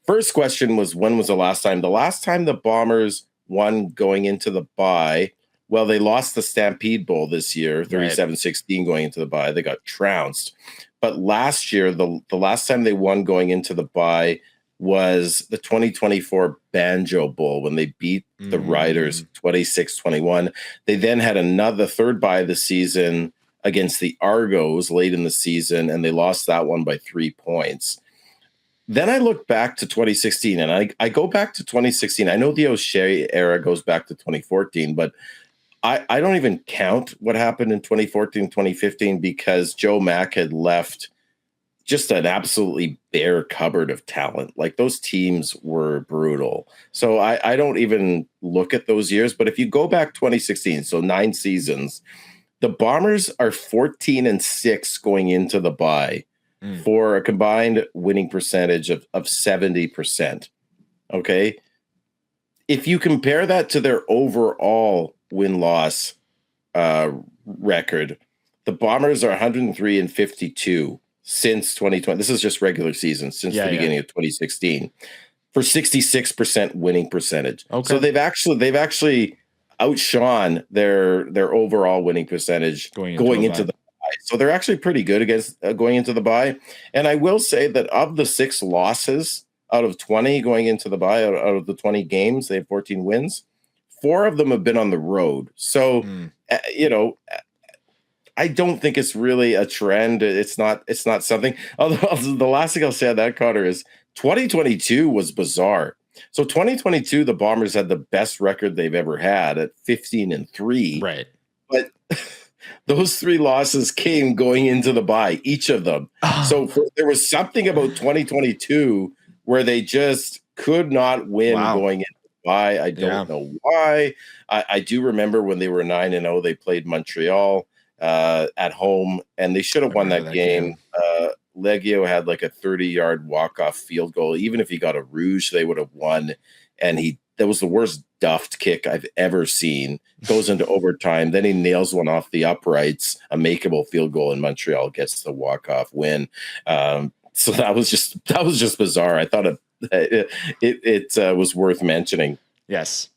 first question was, when was the last time? The last time the Bombers won going into the bye Well, they lost the Stampede Bowl this year, 37-16 going into the bye. They got trounced. But last year, the last time they won going into the bye was the 2024 Banjo Bowl when they beat the Riders 26-21. They then had another third bye of the season against the Argos late in the season, and they lost that one by 3 points. Then I look back to 2016, and I go back to 2016. I know the O'Shea era goes back to 2014, but I don't even count what happened in 2014, 2015, because Joe Mack had left just an absolutely bare cupboard of talent. Like, those teams were brutal. So I don't even look at those years. But if you go back 2016, so 9 seasons, the Bombers are 14-6 going into the bye for a combined winning percentage of 70%. Okay. If you compare that to their overall win-loss record, the Bombers are 103-52 since 2020. This is just regular season, since the beginning of 2016, for 66% winning percentage. Okay. So they've actually outshone their overall winning percentage going into the bye. So they're actually pretty good against going into the bye. And I will say that of the 6 losses out of 20 going into the bye, out of the 20 games, they have 14 wins. 4 of them have been on the road. So, I don't think it's really a trend. It's not something. Although the last thing I'll say on that, Connor, is 2022 was bizarre. So 2022, the Bombers had the best record they've ever had at 15-3. Right. But those 3 losses came going into the bye, each of them. So there was something about 2022 where they just could not win going into the bye. I don't know why. I do remember when they were 9-0, they played Montreal at home, and they should have won that game. Leggio had like a 30-yard walk-off field goal. Even if he got a rouge, they would have won. And that was the worst duffed kick I've ever seen. Goes into overtime. Then he nails one off the uprights, a makeable field goal, and Montreal gets the walk-off win. So that was just bizarre. I thought it was worth mentioning. Yes.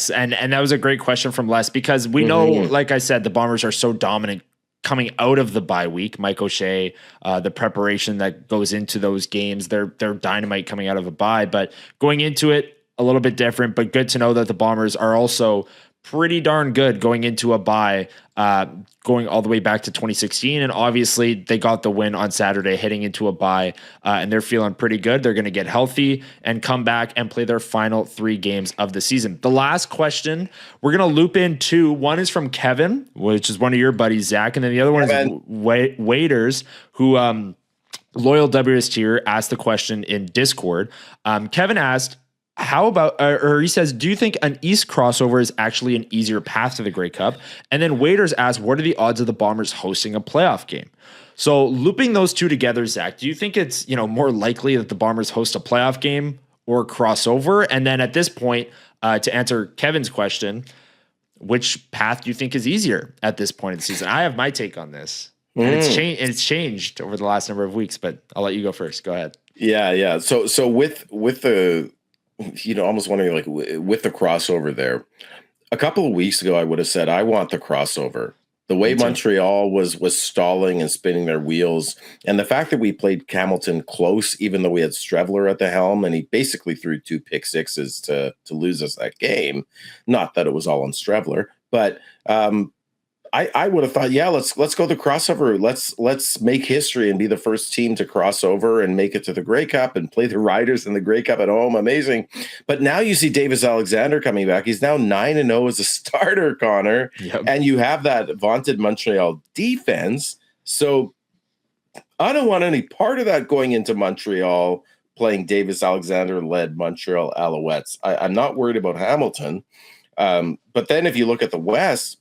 And that was a great question from Les, because we know, like I said, the Bombers are so dominant coming out of the bye week. Mike O'Shea, the preparation that goes into those games, they're dynamite coming out of a bye, but going into it a little bit different. But good to know that the Bombers are also pretty darn good going into a bye, going all the way back to 2016. And obviously they got the win on Saturday heading into a bye, and they're feeling pretty good. They're going to get healthy and come back and play their final 3 games of the season. The last question, we're going to loop in 2. One is from Kevin, which is one of your buddies, Zach. And then the other one is Waiters, who, loyal WST asked the question in Discord. Kevin asked, how about, or he says, do you think an East crossover is actually an easier path to the Grey Cup? And then Waiters asks, what are the odds of the Bombers hosting a playoff game? So looping those 2 together, Zach, do you think it's, more likely that the Bombers host a playoff game or crossover? And then at this point, to answer Kevin's question, which path do you think is easier at this point in the season? I have my take on this. And it's changed over the last number of weeks, but I'll let you go first. Go ahead. Yeah. So with the, almost wondering, like, with the crossover there, a couple of weeks ago, I would have said, I want the crossover. The way Montreal was stalling and spinning their wheels, and the fact that we played Hamilton close, even though we had Streveler at the helm, and he basically threw 2 pick sixes to lose us that game. Not that it was all on Streveler, but I would have thought, let's go the crossover. Let's make history and be the first team to cross over and make it to the Grey Cup and play the Riders in the Grey Cup at home. Amazing. But now you see Davis Alexander coming back. He's now 9-0 as a starter, Connor. Yep. And you have that vaunted Montreal defense. So I don't want any part of that going into Montreal playing Davis Alexander-led Montreal Alouettes. I'm not worried about Hamilton. But then if you look at the West,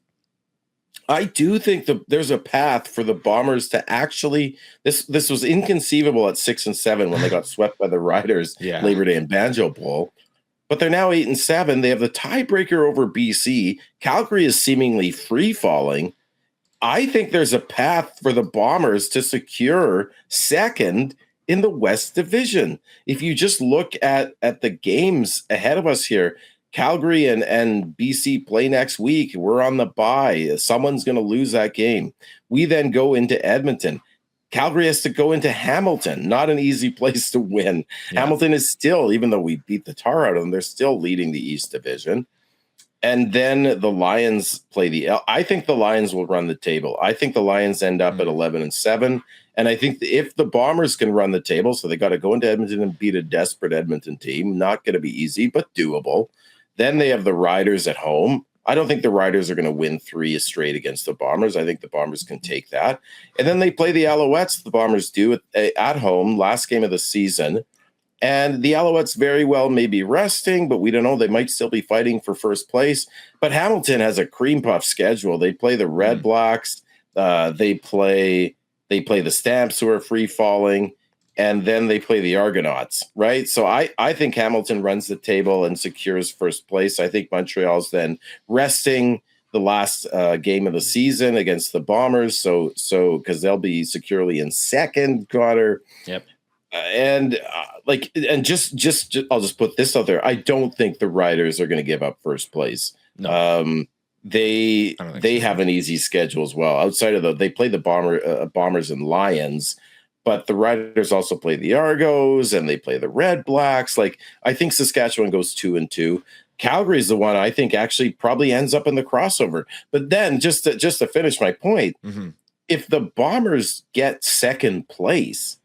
I do think there's a path for the Bombers to actually. This was inconceivable at 6-7 when they got swept by the Riders Labor Day and Banjo Bowl, but they're now 8-7. They have the tiebreaker over BC. Calgary is seemingly free falling. I think there's a path for the Bombers to secure second in the West Division. If you just look at the games ahead of us here, Calgary and BC play next week. We're on the bye. Someone's going to lose that game. We then go into Edmonton. Calgary has to go into Hamilton. Not an easy place to win. Yeah. Hamilton is still, even though we beat the tar out of them, they're still leading the East Division. And then the Lions play I think the Lions will run the table. I think the Lions end up at 11-7. And I think if the Bombers can run the table, so they got to go into Edmonton and beat a desperate Edmonton team, not going to be easy, but doable. Then they have the Riders at home. I don't think the Riders are going to win 3 straight against the Bombers. I think the Bombers can take that. And then they play the Alouettes, the Bombers do, at home, last game of the season. And the Alouettes very well may be resting, but we don't know. They might still be fighting for first place. But Hamilton has a cream puff schedule. They play the Red Blacks. They play the Stamps, who are free falling. And then they play the Argonauts, right? So I think Hamilton runs the table and secures first place. I think Montreal's then resting the last game of the season against the Bombers. So because they'll be securely in second, Connor. Yep. Just I'll just put this out there. I don't think the Riders are going to give up first place. No. They have an easy schedule as well. Outside of they play the Bombers and Lions, but the Riders also play the Argos and they play the Red Blacks. Like, I think Saskatchewan goes 2-2. Calgary is the one I think actually probably ends up in the crossover. But then just to finish my point, if the Bombers get second place,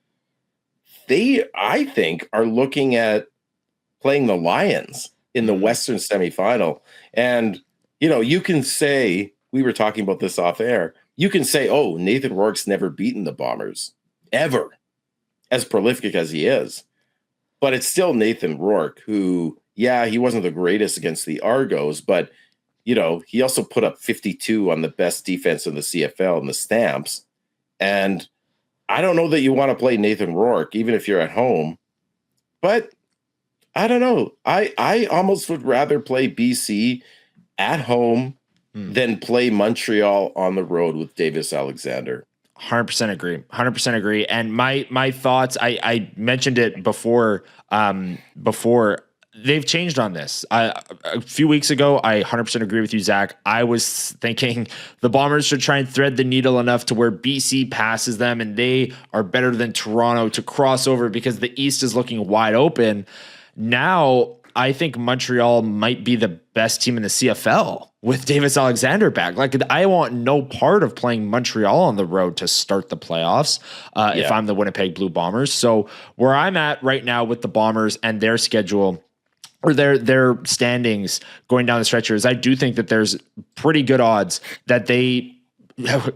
they, I think, are looking at playing the Lions in the Western semifinal. And, you can say, we were talking about this off air, you can say, oh, Nathan Rourke's never beaten the Bombers, ever, as prolific as he is. But it's still Nathan Rourke, who, yeah, he wasn't the greatest against the Argos, but, he also put up 52 on the best defense in the CFL and the Stamps. And I don't know that you want to play Nathan Rourke, even if you're at home, but I don't know. I almost would rather play BC at home than play Montreal on the road with Davis Alexander. 100% agree. 100% agree. And my thoughts, I mentioned it before they've changed on this. A few weeks ago, I 100% agree with you, Zach. I was thinking the Bombers should try and thread the needle enough to where BC passes them and they are better than Toronto to cross over because the East is looking wide open. Now, I think Montreal might be the best team in the CFL with Davis Alexander back. Like, I want no part of playing Montreal on the road to start the playoffs if I'm the Winnipeg Blue Bombers. So where I'm at right now with the Bombers and their schedule, or their standings going down the stretch here, is I do think that there's pretty good odds that they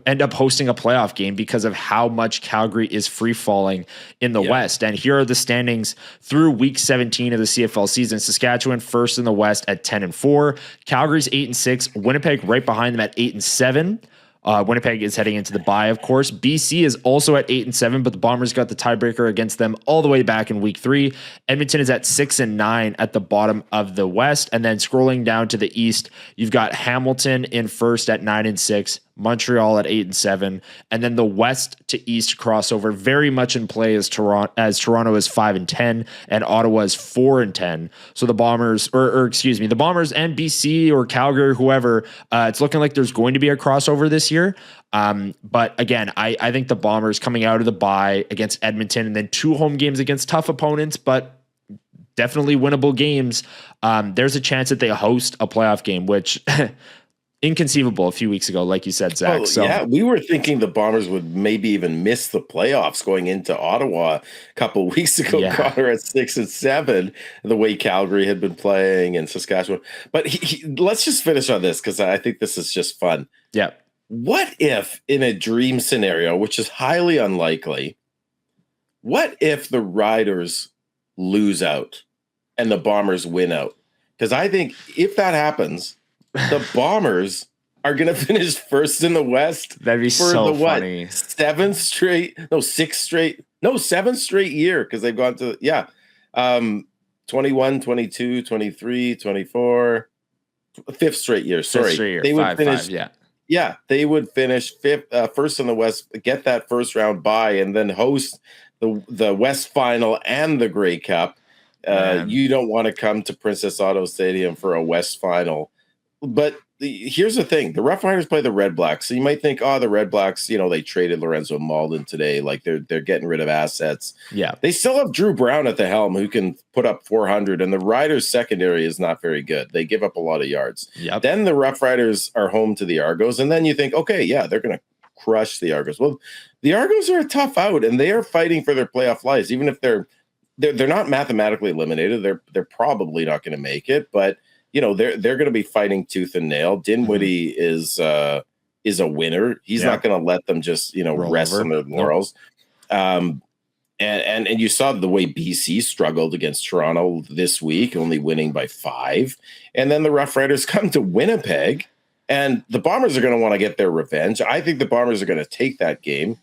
end up hosting a playoff game because of how much Calgary is free falling in the West. And here are the standings through week 17 of the CFL season. Saskatchewan first in the West at 10-4. Calgary's 8-6. Winnipeg right behind them at 8-7. Winnipeg is heading into the bye, of course. BC is also at 8-7, but the Bombers got the tiebreaker against them all the way back in week 3. Edmonton is at 6-9 at the bottom of the West. And then scrolling down to the East, you've got Hamilton in first at 9-6. Montreal at 8-7, and then the West to East crossover very much in play as Toronto is 5-10 and Ottawa is 4-10. So the Bombers, the Bombers and BC or Calgary, whoever, it's looking like there's going to be a crossover this year. But again, I think the Bombers coming out of the bye against Edmonton and then 2 home games against tough opponents, but definitely winnable games. There's a chance that they host a playoff game, which. Inconceivable a few weeks ago, like you said, Zach. Yeah, we were thinking the Bombers would maybe even miss the playoffs going into Ottawa a couple of weeks ago, Connor, at 6-7, the way Calgary had been playing and Saskatchewan. But let's just finish on this because I think this is just fun. Yeah. What if in a dream scenario, which is highly unlikely, what if the Riders lose out and the Bombers win out? Because I think if that happens, the Bombers are going to finish first in the West. That'd be so funny. 7th straight year because they've gone to 21, 22, 23, 24, 5th straight year. Sorry. Straight year. They would finish 5, they would finish first in the West, get that first round bye, and then host the West Final and the Grey Cup. You don't want to come to Princess Auto Stadium for a West final. But here's the thing. The Rough Riders play the Red Blacks. So you might think, oh, the Red Blacks, they traded Lorenzo Malden today. Like they're getting rid of assets. Yeah. They still have Drew Brown at the helm who can put up 400. And the Riders secondary is not very good. They give up a lot of yards. Yep. Then the Rough Riders are home to the Argos. And then you think, okay, yeah, they're going to crush the Argos. Well, the Argos are a tough out and they are fighting for their playoff lives. Even if they're not mathematically eliminated, they're probably not going to make it, but they're going to be fighting tooth and nail. Dinwiddie is a winner. He's not going to let them just rest on their laurels. And you saw the way BC struggled against Toronto this week, only winning by 5. And then the Rough Riders come to Winnipeg, and the Bombers are going to want to get their revenge. I think the Bombers are going to take that game.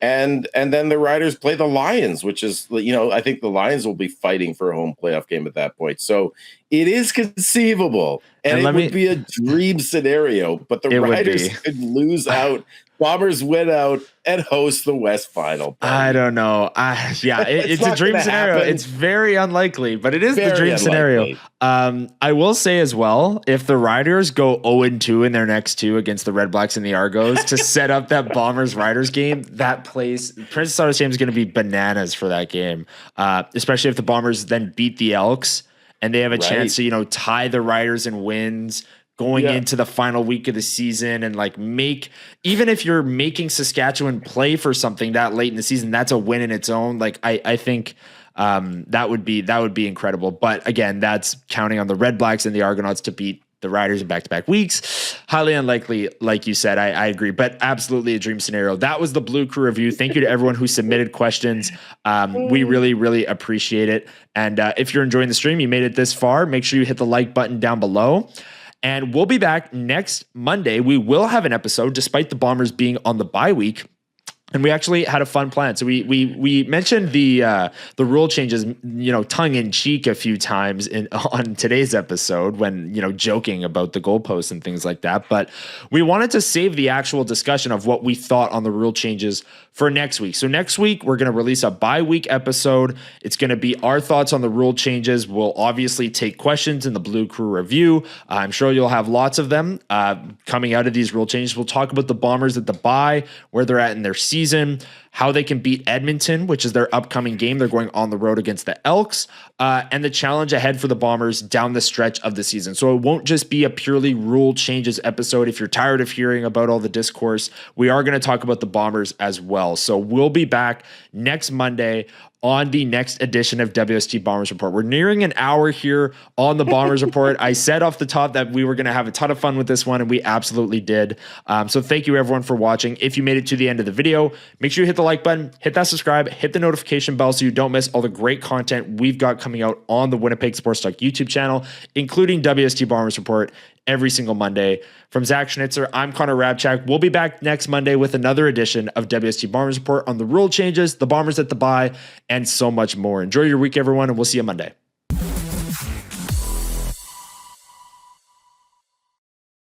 And then the Riders play the Lions, which is, I think the Lions will be fighting for a home playoff game at that point. So it is conceivable. And it would be a dream scenario, but the Riders could lose out. Bombers win out and host the West Final. I don't know. It's a dream scenario. Happen. It's very unlikely, but it is the dream unlikely. scenario. I will say as well, if the Riders go 0-2 in their next 2 against the Red Blacks and the Argos to set up that Bombers-Riders game, that place, Princess Auto Stadium is going to be bananas for that game, especially if the Bombers then beat the Elks and they have a chance to, tie the Riders in wins going into the final week of the season and even if you're making Saskatchewan play for something that late in the season, that's a win in its own. I think that would be incredible. But again, that's counting on the Red Blacks and the Argonauts to beat the Riders in back-to-back weeks. Highly unlikely, like you said. I agree, but absolutely a dream scenario. That was the Blue Crew review. Thank you to everyone who submitted questions. We really, really appreciate it. And if you're enjoying the stream, you made it this far, make sure you hit the like button down below. And we'll be back next Monday. We will have an episode, despite the Bombers being on the bye week. And we actually had a fun plan. So we mentioned the rule changes, tongue in cheek a few times on today's episode when, joking about the goalposts and things like that. But we wanted to save the actual discussion of what we thought on the rule changes for next week. So next week, we're going to release a bye-week episode. It's going to be our thoughts on the rule changes. We'll obviously take questions in the Blue Crew review. I'm sure you'll have lots of them coming out of these rule changes. We'll talk about the Bombers at the bye, where they're at in their season, how they can beat Edmonton, which is their upcoming game. They're going on the road against the Elks, and the challenge ahead for the Bombers down the stretch of the season. So it won't just be a purely rule changes episode. If you're tired of hearing about all the discourse, we are going to talk about the Bombers as well. So we'll be back next Monday on the next edition of WST Bombers Report. We're nearing an hour here on the Bombers Report. I said off the top that we were going to have a ton of fun with this one, and we absolutely did. So thank you everyone for watching. If you made it to the end of the video, make sure you hit the like button, hit that subscribe, hit the notification bell so you don't miss all the great content we've got coming out on the Winnipeg Sports Talk YouTube channel, including WST Bombers Report every single Monday. From Zach Schnitzer, I'm Connor Hrabchak. We'll be back next Monday with another edition of WST Bombers Report on the rule changes, the Bombers at the bye, and so much more. Enjoy your week, everyone, and we'll see you Monday.